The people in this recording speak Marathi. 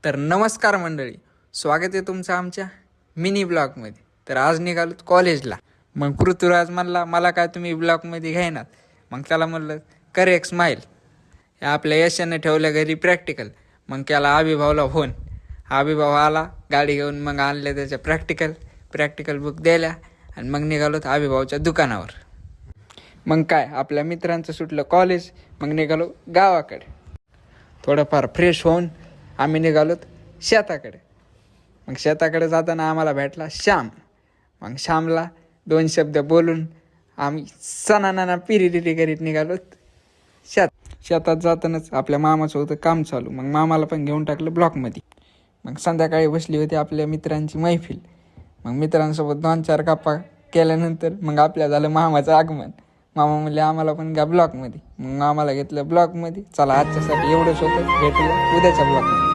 तर नमस्कार मंडळी, स्वागत आहे तुमचं आमच्या मिनी ब्लॉगमध्ये. तर आज निघालो कॉलेजला. मग पृथ्वीराज म्हणला मला काय तुम्ही ब्लॉगमध्ये घेणार. मग त्याला म्हणलं कर एक स्माईल. आपल्या यशाने ठेवल्या घरी प्रॅक्टिकल. मग त्याला अभिभावला फोन. अभिभाव आला गाडी घेऊन. मग आणले त्याच्या प्रॅक्टिकल बुक द्यायला आणि मग निघालो अभिभावच्या दुकानावर. मग काय आपल्या मित्रांचं सुटलं कॉलेज. मग निघालो गावाकडे. थोडंफार फ्रेश होऊन आम्ही निघालो शेताकडे. मग शेताकडे जाताना आम्हाला भेटला श्याम. मग श्यामला 2 शब्द बोलून आम्ही सणाना पिरिडिरी करीत निघालो शेतात. जातानाच आपल्या मामाचं होतं काम चालू. मग मामाला पण घेऊन टाकलं ब्लॉकमध्ये. मग संध्याकाळी बसली होती आपल्या मित्रांची मैफिल. मग मित्रांसोबत 2-4 गप्पा केल्यानंतर मग आपल्या झालं मामाचं आगमन. मामा म्हणले आम्हाला पण घ्या ब्लॉकमध्ये. मग आम्हाला घेतलं ब्लॉकमध्ये. चला आजच्यासाठी एवढंच होतं. भेटूया उद्याच्या ब्लॉकमध्ये.